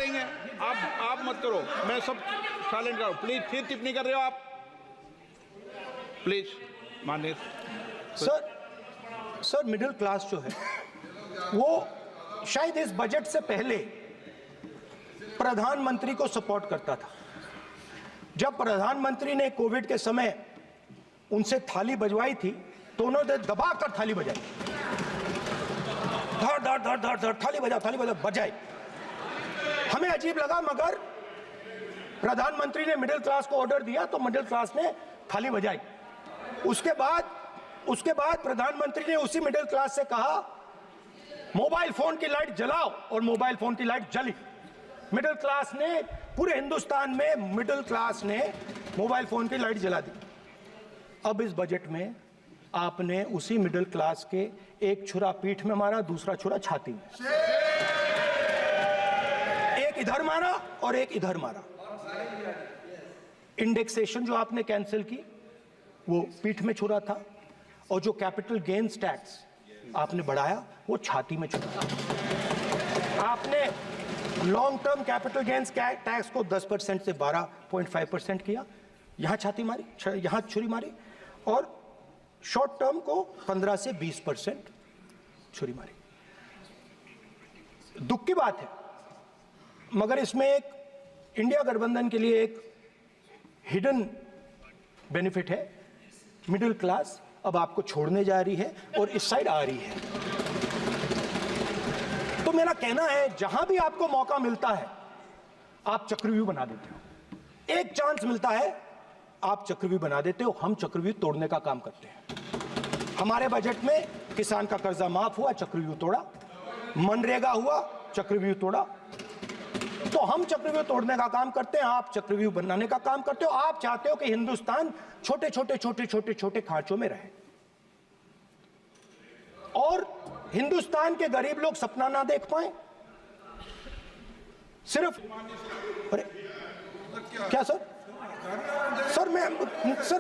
करेंगे। आप मत करो, मैं सब साइलेंट करो प्लीज। फिर टिप्पणी कर रहे हो आप, प्लीज माननीय सर मिडिल क्लास जो है वो शायद इस बजट से पहले प्रधानमंत्री को सपोर्ट करता था। जब प्रधानमंत्री ने कोविड के समय उनसे थाली बजवाई थी तो उन्होंने दबाकर थाली बजाई, धड़ धड़ धड़ धड़ धड़ थाली बजा बजाई। हमें अजीब लगा, मगर प्रधानमंत्री ने मिडिल क्लास को ऑर्डर दिया तो मिडिल क्लास ने थाली बजाई। उसके बाद प्रधानमंत्री ने उसी मिडिल क्लास से कहा मोबाइल फोन की लाइट जलाओ, और मोबाइल फोन की लाइट जली। मिडिल क्लास ने, पूरे हिंदुस्तान में मिडिल क्लास ने मोबाइल फोन की लाइट जला दी। अब इस बजट में आपने उसी मिडिल क्लास के एक छुरा पीठ में मारा, दूसरा छुरा छाती में, एक इधर मारा और एक इधर मारा। इंडेक्सेशन जो आपने कैंसिल की वो पीठ में छुरा था, और जो कैपिटल गेन्स टैक्स आपने बढ़ाया वो छाती में छुरा। आपने long term capital gains tax को 10% से 12.5% किया, यहां छाती मारी, यहां छुरी मारी, और शॉर्ट टर्म को 15 से 20% छुरी मारी। दुख की बात है, मगर इसमें एक इंडिया गठबंधन के लिए एक हिडन बेनिफिट है। मिडिल क्लास अब आपको छोड़ने जा रही है और इस साइड आ रही है। तो मेरा कहना है, जहां भी आपको मौका मिलता है आप चक्रव्यूह बना देते हो। एक चांस मिलता है आप चक्रव्यूह बना देते हो। हम चक्रव्यूह तोड़ने का काम करते हैं। हमारे बजट में किसान का कर्जा माफ हुआ, चक्रव्यूह तोड़ा। मनरेगा हुआ, चक्रव्यूह तोड़ा। तो हम चक्रव्यूह तोड़ने का काम करते हैं, आप चक्रव्यूह बनाने का काम करते हो। आप चाहते हो कि हिंदुस्तान छोटे छोटे खांचों में रहे, और हिंदुस्तान के गरीब लोग सपना ना देख पाए। सिर्फ अरे क्या सर मैं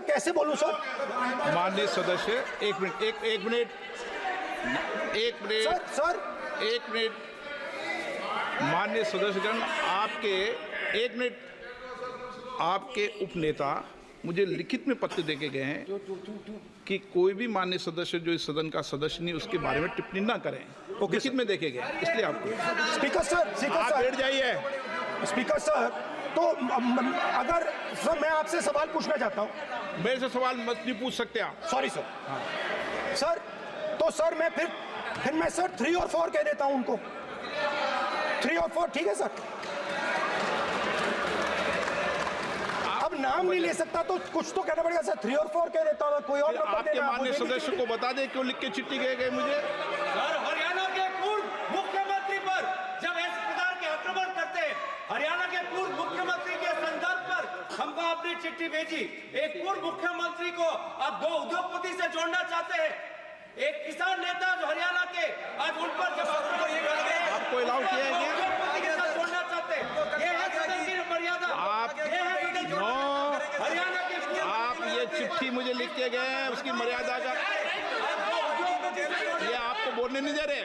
कैसे बोलूं सर? माननीय सदस्य एक मिनट माननीय सदस्यगण, आपके उपनेता मुझे लिखित में पत्र देके गए हैं कि कोई भी माननीय सदस्य जो इस सदन का सदस्य नहीं उसके बारे में टिप्पणी ना करें। लिखित में देखे गए, इसलिए आपको स्पीकर सर आप बैठ जाइए। स्पीकर सर, तो अगर सर मैं आपसे सवाल पूछना चाहता हूं। मेरे से सवाल मत नहीं पूछ सकते आप। Sorry sir. हाँ। सर तो सर मैं फिर मैं सर 3 और 4 कह देता हूं उनको। 3 और 4 ठीक है सर? अब नाम नहीं ले सकता तो कुछ तो कहना पड़ेगा सर। 3 और 4 कह देता हूं, कोई और नंबर आपके देना। माननीय सदस्य को बता दें क्यों लिख के चिट्ठी गए मुझे। सर, हरियाणा के पूर्व मुख्यमंत्री पर जब इस प्रकार के आक्रमण करते हैं, हरियाणा के पूर्व मुख्यमंत्री के संदर्भ पर हमको आपने चिट्ठी भेजी। एक पूर्व मुख्यमंत्री को आप 2 उद्योगपति से जोड़ना चाहते हैं, एक किसान नेता जो हरियाणा के, आज उन पर जब आपको अलाउ किया है क्या? उद्योगपति के साथ जोड़ना चाहते हैं, ये है सदन की मर्यादा। हरियाणा के आप ये चिट्ठी मुझे लिख के गए हैं, उसकी मर्यादा का ये आपको बोलने नहीं दे रहे,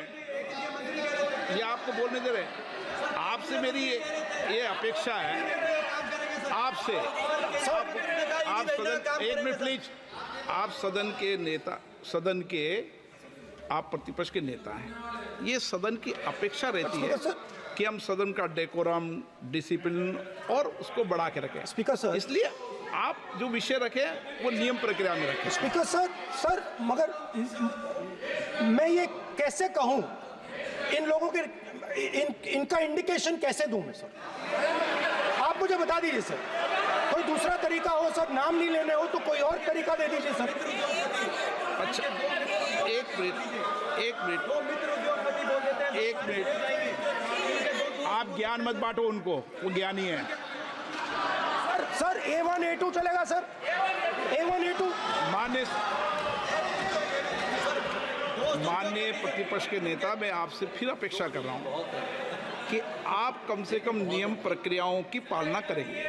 ये आपको बोलने दे रहे। आपसे मेरी ये अपेक्षा है, आपसे आप सदन, एक मिनट प्लीज, आप सदन के नेता, सदन के आप प्रतिपक्ष के नेता हैं। ये सदन की अपेक्षा रहती है कि हम सदन का डेकोरम, डिसिप्लिन और उसको बढ़ा के रखें। स्पीकर सर, इसलिए आप जो विषय रखें वो नियम प्रक्रिया में रखें। स्पीकर सर मगर मैं ये कैसे कहूं, इन लोगों के इनका इंडिकेशन कैसे दूं मैं सर? आप मुझे बता दीजिए सर, कोई दूसरा तरीका हो सर, नाम नहीं लेने हो तो कोई और तरीका दे दीजिए सर। अच्छा एक मिनट आप ज्ञान मत बांटो उनको, वो ज्ञानी है। सर A1 A2 चलेगा सर? A1 A2 माननीय प्रतिपक्ष के नेता, मैं आपसे फिर अपेक्षा कर रहा हूं कि आप कम से कम नियम प्रक्रियाओं की पालना करेंगे।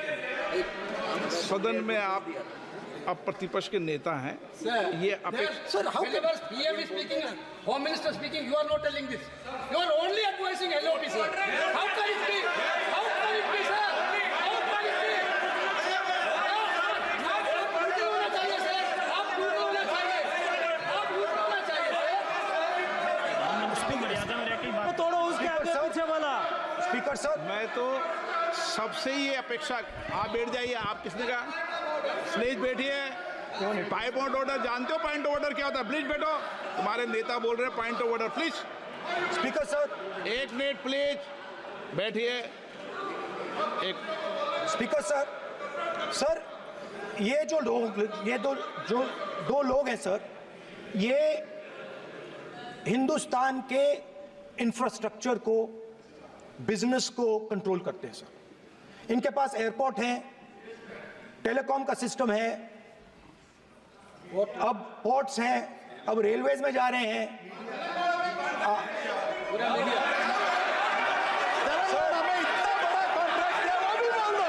सदन में आप प्रतिपक्ष के नेता हैं, ये अपेक्षा। Sir how Whenever PM is speaking, Home Minister speaking, you are not telling this. You are only advising LOP, sir. How can it be? How speaker sir, मैं तो सबसे ये अपेक्षा, आप बैठ जाइए। आप किसने कहा? प्लीज बैठिए। पॉइंट ऑफ ऑर्डर जानते हो? पॉइंट ऑफ ऑर्डर क्या होता है? प्लीज बैठो। तुम्हारे नेता बोल रहे हैं point of order, please. Speaker sir, एक मिनट प्लीज, बैठिए। एक स्पीकर सर, सर ये जो लोग, ये दो लोग हैं सर, ये हिंदुस्तान के इंफ्रास्ट्रक्चर को, बिजनेस को कंट्रोल करते हैं सर। इनके पास एयरपोर्ट है, टेलीकॉम का सिस्टम है, अब पोर्ट्स हैं, अब रेलवेज में जा रहे हैं। सर हमें इतना बड़ा कॉन्ट्रैक्ट दिया, वो भी बोल दो।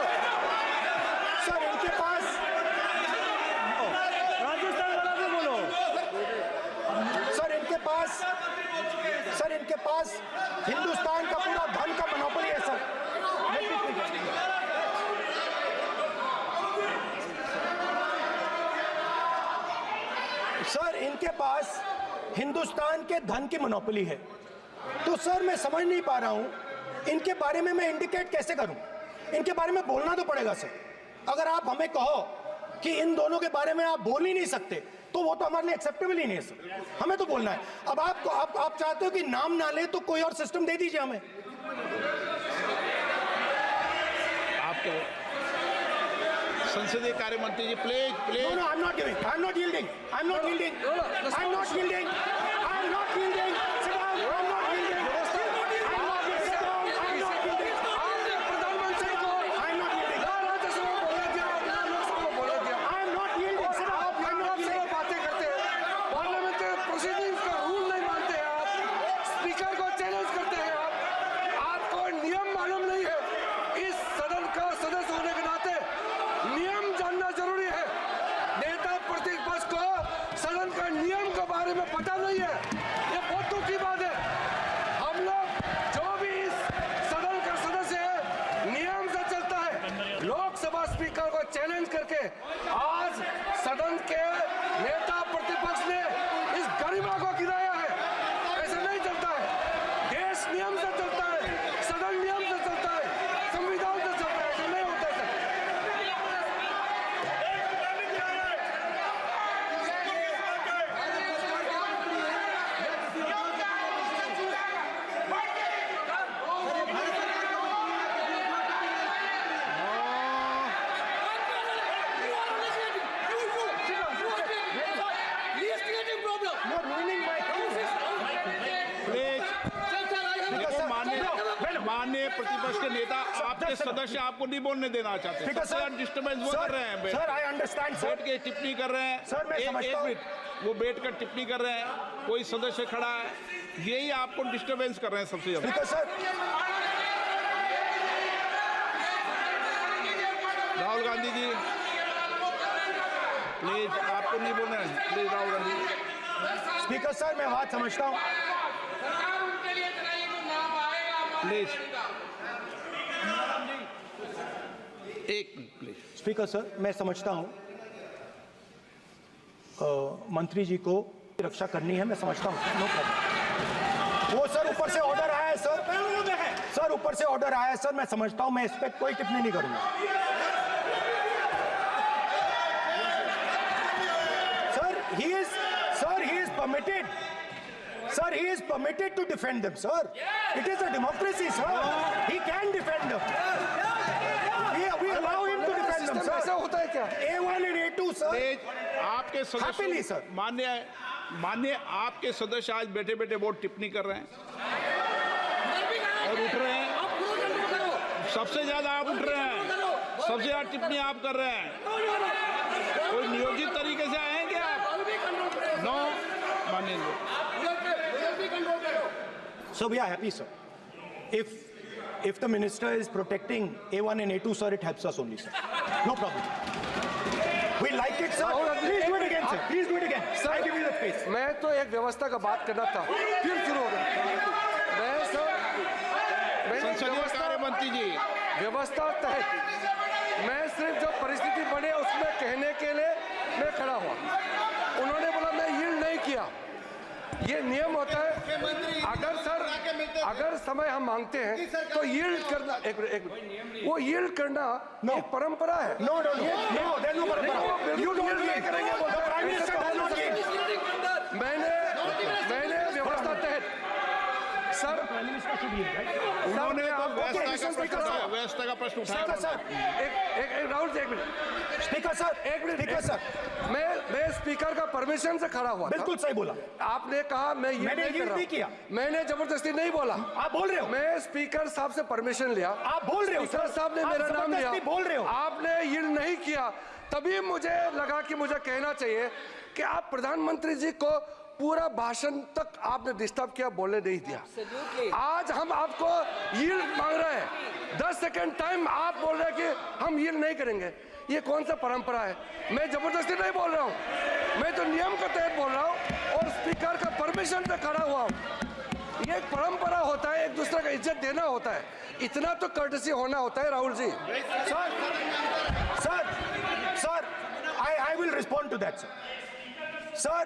सर इनके पास, राजस्थान वाला भी बोलो। सर इनके पास हिंदुस्तान का पूरा धन का मोनोपोली है सर। सर इनके पास हिंदुस्तान के धन की मोनोपोली है। तो सर मैं समझ नहीं पा रहा हूं इनके बारे में मैं इंडिकेट कैसे करूं। इनके बारे में बोलना तो पड़ेगा सर। अगर आप हमें कहो कि इन दोनों के बारे में आप बोल ही नहीं सकते तो वो तो हमारे लिए एक्सेप्टेबल ही नहीं है सर। हमें तो बोलना है। अब आप चाहते हो कि नाम ना ले तो कोई और सिस्टम दे दीजिए हमें। आपके संसदीय कार्य मंत्री जी, please please. No, I'm not giving. I'm not yielding. I'm not yielding. I'm not yielding. I'm not yielding. Sit down. I'm not yielding. I'm not yielding. Sit down. I'm not yielding. प्रधानमंत्री को I'm not yielding. Rajya Sabha में बोला दिया, लोकसभा में बोला दिया। I'm not yielding. Sit down. आप I'm not से yielding. बातें करते हैं, पार्लियामेंट्री प्रोसीडिंग्स का रूल नहीं मानते हैं आप, स्पीकर को चैलेंज करते हैं आप, आपको नियम मालूम नहीं है। इस सदन का सदस्य होने के नाते नियम जानना जरूरी है। नेता प्रतिपक्ष को सदन का नियम के बारे में पता नहीं है, ये बहुत दुख की बात है। हम लोग जो भी इस सदन का सदस्य है नियम से चलता है। लोकसभा स्पीकर को चैलेंज करके आज सदन के नेता प्रतिपक्ष ने इस गरिमा को गिराया है। ऐसा नहीं चलता है। देश नियम से चलता है, सदन नियम से चलता है, संविधान से चलता है। ऐसा नहीं होता है। You're ruining my case. Please देखो, माननीय प्रतिपक्ष के नेता, आपके सदस्य आपको नहीं बोलने देना चाहते। स्पीकर सबसे सर, डिस्टर्बेंस वो कर रहे हैं। Sir I understand sir. बैठ के टिप्पणी कर रहे हैं। सर, मैं समझता एक हूं। मिनट, वो बैठ कर टिप्पणी कर रहे हैं, कोई सदस्य खड़ा है, यही आपको डिस्टर्बेंस कर रहे हैं सबसे ज्यादा। Speaker sir, Rahul Gandhi ji please, आपको नहीं बोलना है। Please Rahul Gandhi. Speaker sir मैं बात समझता हूँ। प्लीज एक मिनट प्लीज। स्पीकर सर मैं समझता हूँ मंत्री जी को रक्षा करनी है, मैं समझता हूँ। No problem. वो सर ऊपर से ऑर्डर आया है सर। सर ऊपर से ऑर्डर आया है सर, मैं समझता हूँ। मैं इस पर कोई टिप्पणी नहीं करूंगा। Sir he is permitted. Sir, he is permitted to defend them, sir. It is a democracy, sir. He can defend them. We allow him to defend them, ऐसा sir. होता है क्या? A1 and A2, sir. Please आपके Happily, सदस्य, sir. मान्य आपके सदस्य आज बैठे बैठे बहुत टिप्पणी कर रहे हैं और उठ रहे हैं। सबसे ज्यादा आप उठ रहे हैं, सबसे ज्यादा टिप्पणी आप कर रहे हैं। कोई नियोजित तरीके से आए हैं क्या आप? नो मानिए। So we are happy, sir. If the minister is protecting A1 and A2, sir, it helps us only, sir. No problem. We like it, sir. Please do it again, sir. Please do it again. Sir, I give you the space. मैं तो एक व्यवस्था का बात करना था, फिर शुरू हो गया। मैं संसदीय कार्य मंत्री जी, व्यवस्था तहत मैं सिर्फ जो परिस्थिति बने उसमें कहने के लिए मैं खड़ा हुआ। उन्होंने बोला मैं यील्ड नहीं किया। ये नियम होता है। अगर सर अगर समय हम मांगते हैं तो यील्ड करना एक मिनट वो यील्ड करना एक परंपरा है। No, no, no. No, there's no परंपरा। You don't यील्ड नहीं yield. करेंगे The Prime Minister does not yield. मैंने व्यवस्था तहत सर उन्होंने तो व्यवस्था का प्रश्न उठाया। एक राहुल जी एक मिनट स्पीकर सर, एक मिनट स्पीकर सर, मैं स्पीकर का परमिशन से खड़ा हुआ था। बिल्कुल सही बोला। आपने कहा मैं ये मैंने yield नहीं किया। मैंने जबरदस्ती नहीं बोला। आप बोल रहे हो। मैं स्पीकर साहब से परमिशन लिया। आप बोल रहे हो स्पीकर सर। साहब ने आप मेरा नाम लिया। जबरदस्ती बोल रहे हो। आपने यील्ड नहीं किया, तभी मुझे लगा कि मुझे कहना चाहिए कि आप प्रधानमंत्री जी को पूरा भाषण तक आपने डिस्टर्ब किया, बोलने नहीं दिया। आज हम आपको यील्ड मांग रहे हैं, 10 सेकंड टाइम आप बोल रहे हैं कि हम यील्ड नहीं करेंगे। ये कौन सा परंपरा है? मैं जबरदस्ती नहीं बोल रहा हूँ, मैं तो नियम के तहत बोल रहा हूँ और स्पीकर का परमिशन पे खड़ा हुआ हूँ। ये एक परंपरा होता है, एक दूसरे का इज्जत देना होता है, इतना तो कर्टसी होना होता है। Rahul ji Sir, I will respond to that, sir. Sir,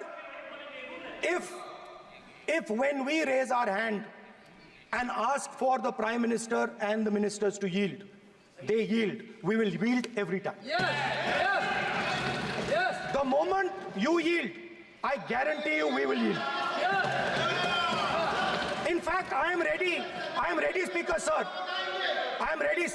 if when we raise our hand and ask for the Prime Minister and the ministers to yield, they yield, we will yield every time. Yes. The moment you yield, I guarantee you we will yield. In fact, I am ready, Speaker, sir. I am ready.